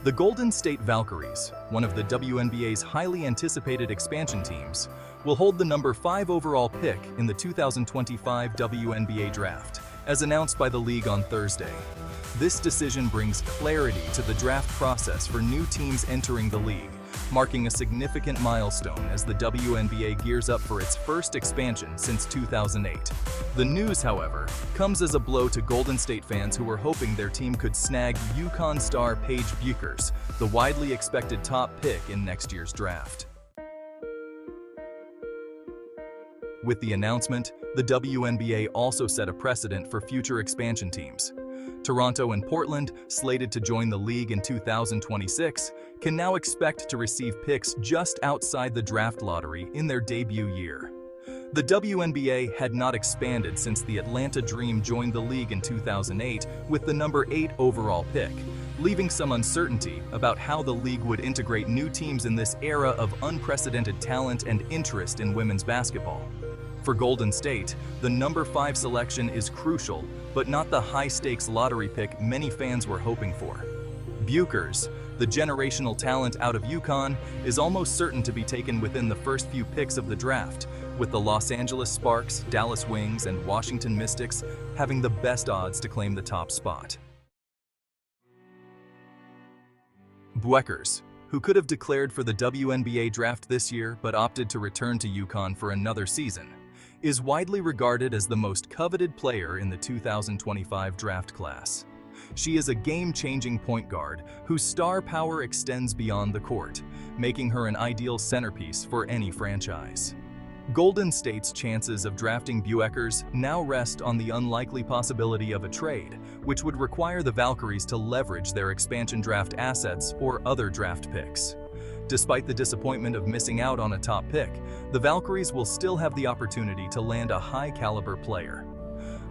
The Golden State Valkyries, one of the WNBA's highly anticipated expansion teams, will hold the number 5 overall pick in the 2025 WNBA Draft, as announced by the league on Thursday. This decision brings clarity to the draft process for new teams entering the league, marking a significant milestone as the WNBA gears up for its first expansion since 2008. The news, however, comes as a blow to Golden State fans who were hoping their team could snag UConn star Paige Bueckers, the widely expected top pick in next year's draft. With the announcement, the WNBA also set a precedent for future expansion teams. Toronto and Portland, slated to join the league in 2026, can now expect to receive picks just outside the draft lottery in their debut year. The WNBA had not expanded since the Atlanta Dream joined the league in 2008 with the number 8 overall pick, leaving some uncertainty about how the league would integrate new teams in this era of unprecedented talent and interest in women's basketball. For Golden State, the number 5 selection is crucial, but not the high-stakes lottery pick many fans were hoping for. Bueckers, the generational talent out of UConn, is almost certain to be taken within the first few picks of the draft, with the Los Angeles Sparks, Dallas Wings, and Washington Mystics having the best odds to claim the top spot. Bueckers, who could have declared for the WNBA draft this year but opted to return to UConn for another season, is widely regarded as the most coveted player in the 2025 draft class. She is a game-changing point guard whose star power extends beyond the court, making her an ideal centerpiece for any franchise. Golden State's chances of drafting Bueckers now rest on the unlikely possibility of a trade, which would require the Valkyries to leverage their expansion draft assets or other draft picks. Despite the disappointment of missing out on a top pick, the Valkyries will still have the opportunity to land a high-caliber player.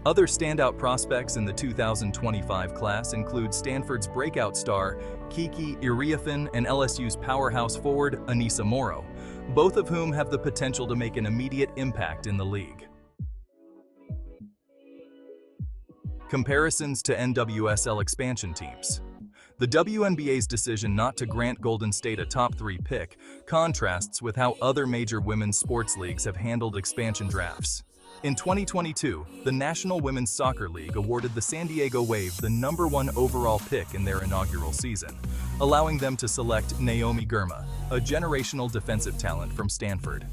Other standout prospects in the 2025 class include Stanford's breakout star Kiki Iriafen and LSU's powerhouse forward Aneesah Morrow, both of whom have the potential to make an immediate impact in the league. Comparisons to NWSL expansion teams. The WNBA's decision not to grant Golden State a top 3 pick contrasts with how other major women's sports leagues have handled expansion drafts. In 2022, the National Women's Soccer League awarded the San Diego Wave the number 1 overall pick in their inaugural season, allowing them to select Naomi Girma, a generational defensive talent from Stanford.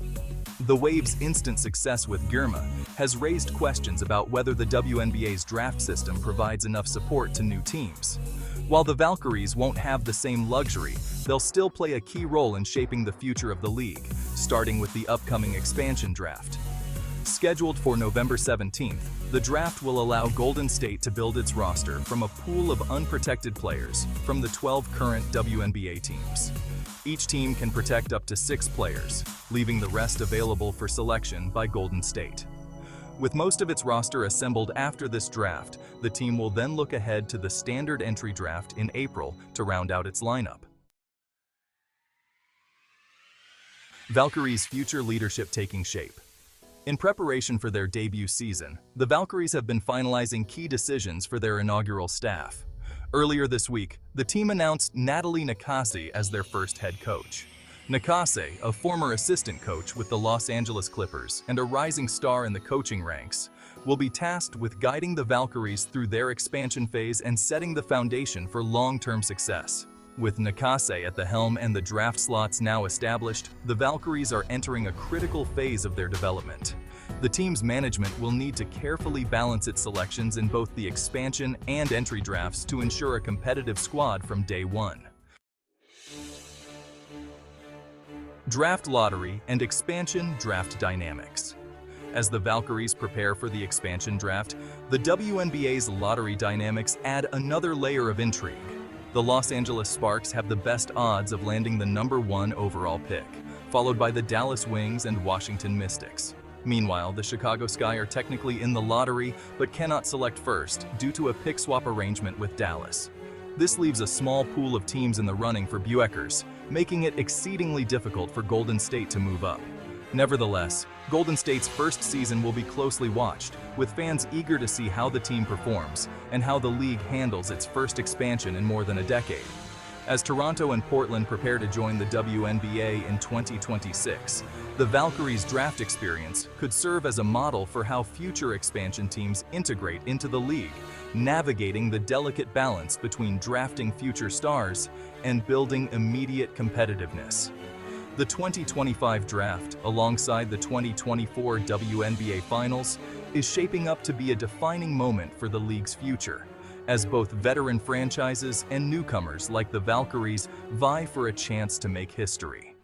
The Wave's instant success with Girma has raised questions about whether the WNBA's draft system provides enough support to new teams. While the Valkyries won't have the same luxury, they'll still play a key role in shaping the future of the league, starting with the upcoming expansion draft. Scheduled for November 17th, the draft will allow Golden State to build its roster from a pool of unprotected players from the 12 current WNBA teams. Each team can protect up to 6 players, leaving the rest available for selection by Golden State. With most of its roster assembled after this draft, the team will then look ahead to the standard entry draft in April to round out its lineup. Valkyries' future leadership taking shape. In preparation for their debut season, the Valkyries have been finalizing key decisions for their inaugural staff. Earlier this week, the team announced Natalie Nakase as their first head coach. Nakase, a former assistant coach with the Los Angeles Clippers and a rising star in the coaching ranks, will be tasked with guiding the Valkyries through their expansion phase and setting the foundation for long-term success. With Nakase at the helm and the draft slots now established, the Valkyries are entering a critical phase of their development. The team's management will need to carefully balance its selections in both the expansion and entry drafts to ensure a competitive squad from day one. Draft lottery and expansion draft dynamics. As the Valkyries prepare for the expansion draft, the WNBA's lottery dynamics add another layer of intrigue. The Los Angeles Sparks have the best odds of landing the number 1 overall pick, followed by the Dallas Wings and Washington Mystics. Meanwhile, the Chicago Sky are technically in the lottery but cannot select first due to a pick swap arrangement with Dallas. This leaves a small pool of teams in the running for Bueckers, making it exceedingly difficult for Golden State to move up. Nevertheless, Golden State's first season will be closely watched, with fans eager to see how the team performs and how the league handles its first expansion in more than a decade. As Toronto and Portland prepare to join the WNBA in 2026, the Valkyries' draft experience could serve as a model for how future expansion teams integrate into the league, navigating the delicate balance between drafting future stars and building immediate competitiveness. The 2025 draft, alongside the 2024 WNBA Finals, is shaping up to be a defining moment for the league's future, as both veteran franchises and newcomers like the Valkyries vie for a chance to make history.